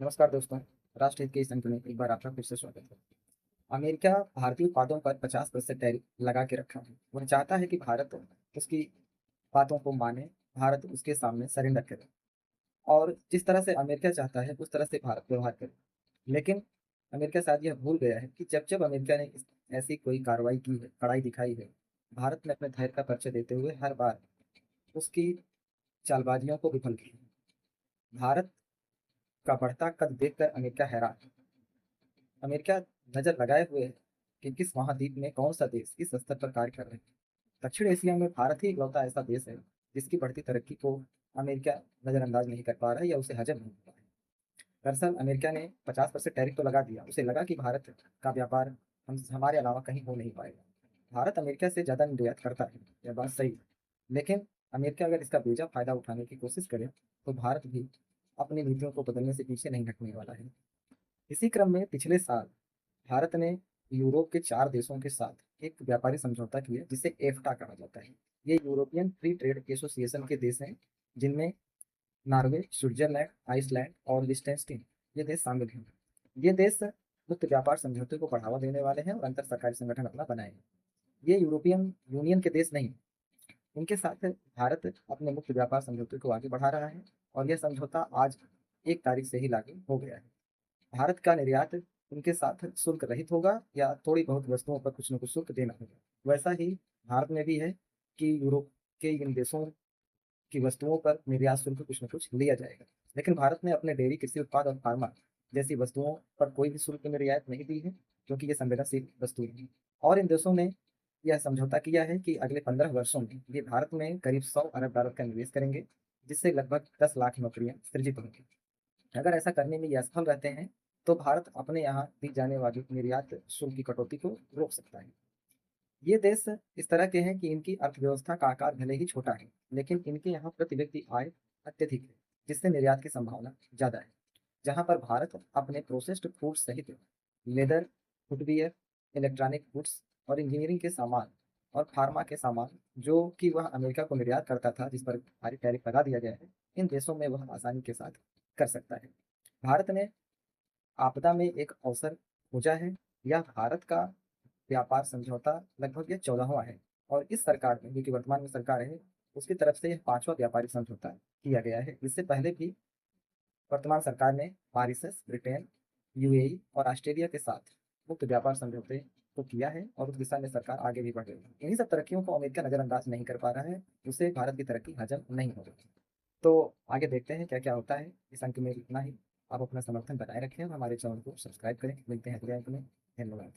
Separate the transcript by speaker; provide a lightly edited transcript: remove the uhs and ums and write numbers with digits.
Speaker 1: नमस्कार दोस्तों। राष्ट्रहित के इस अंक में एक बार आपका फिर से स्वागत है। अमेरिका भारतीय उत्पादों पर 50% टैरिफ लगा के रखा है। वह चाहता है कि भारत उसकी बातों को माने, भारत उसके सामने सरेंडर करे और जिस तरह से अमेरिका चाहता है उस तरह से भारत व्यवहार करे। लेकिन अमेरिका शायद यह भूल गया है कि जब जब अमेरिका ने ऐसी कोई कार्रवाई की है, कड़ाई दिखाई है, भारत ने अपने धैर्य का परिचय देते हुए हर बार उसकी चालबाजियों को विफल किया। भारत का बढ़ता कद देखकर अमेरिका हैरान है। अमेरिका नजर लगाए हुए है कि किस महाद्वीप में कौन सा देश किस स्तर पर कार्य कर रहे हैं। दक्षिण एशिया में भारत ही इकलौता ऐसा देश है जिसकी बढ़ती तरक्की को अमेरिका नजरअंदाज नहीं कर पा रहा है या उसे हजम नहीं हो पा रहा है। दरअसल अमेरिका ने 50% टैरिफ तो लगा दिया, उसे लगा कि भारत का व्यापार हम हमारे अलावा कहीं हो नहीं पाएगा। भारत अमेरिका से ज़्यादा निर्यात करता है, यह बात सही है। लेकिन अमेरिका अगर इसका बेजा फायदा उठाने की कोशिश करे तो भारत भी अपनी नीतियों को बदलने से पीछे नहीं हटने वाला है। इसी क्रम में पिछले साल भारत ने यूरोप के 4 देशों के साथ एक व्यापारी समझौता किया जिसे एफ्टा कहा जाता है। ये यूरोपियन फ्री ट्रेड एसोसिएशन के देश हैं जिनमें नॉर्वे, स्विट्जरलैंड, आइसलैंड और लिechtenstein ये देश शामिल हैं। ये देश मुक्त व्यापार समझौते को बढ़ावा देने वाले हैं और अंतर सरकारी संगठन अपना बनाएंगे। ये यूरोपियन यूनियन के देश नहीं। इनके साथ भारत अपने मुक्त व्यापार समझौते को आगे बढ़ा रहा है और यह समझौता आज 1 तारीख से ही लागू हो गया है। भारत का निर्यात उनके साथ शुल्क रहित होगा या थोड़ी बहुत वस्तुओं पर कुछ न कुछ शुल्क देना होगा। वैसा ही भारत में भी है कि यूरोप के इन देशों की वस्तुओं पर निर्यात शुल्क कुछ न कुछ लिया जाएगा। लेकिन भारत ने अपने डेयरी, कृषि उत्पाद और फार्मा जैसी वस्तुओं पर कोई भी शुल्क में रियायत नहीं दी है क्योंकि ये संवेदनशील वस्तुएं हैं। और इन देशों ने यह समझौता किया है कि अगले 15 वर्षों में ये भारत में करीब 100 अरब डॉलर का निवेश करेंगे, जिससे लगभग 10 लाख नौकरियां सृजित होंगी। अगर ऐसा करने में ये असफल रहते हैं तो भारत अपने यहाँ दी जाने वाली निर्यात शुल्क की कटौती को रोक सकता है। ये देश इस तरह के हैं कि इनकी अर्थव्यवस्था का आकार भले ही छोटा है, लेकिन इनके यहाँ प्रति व्यक्ति आय अत्यधिक है, जिससे निर्यात की संभावना ज़्यादा है। जहाँ पर भारत अपने प्रोसेस्ड फूड सहित लेदर, फुटवियर, इलेक्ट्रॉनिक गुड्स और इंजीनियरिंग के सामान और फार्मा के सामान जो कि वह अमेरिका को निर्यात करता था, जिस पर भारी टैरिफ लगा दिया गया है, इन देशों में वह आसानी के साथ कर सकता है। भारत ने आपदा में एक अवसर खोजा है। यह भारत का व्यापार समझौता लगभग यह 14वां है और इस सरकार में, जो कि वर्तमान में सरकार है, उसकी तरफ से यह 5वां व्यापारिक समझौता किया गया है। इससे पहले भी वर्तमान सरकार ने मॉरिशस, ब्रिटेन, यूएई और ऑस्ट्रेलिया के साथ मुक्त व्यापार समझौते को किया है और उस दिशा में सरकार आगे भी बढ़ रही है। इन्हीं सब तरक्कियों को अमेरिका नजरअंदाज नहीं कर पा रहा है, उसे भारत की तरक्की हजम नहीं हो रही। तो आगे देखते हैं क्या क्या होता है। इस अंक में इतना ही। आप अपना समर्थन बनाए रखें और हमारे चैनल को सब्सक्राइब करें। मिलते हैं अगले अंक में। धन्यवाद।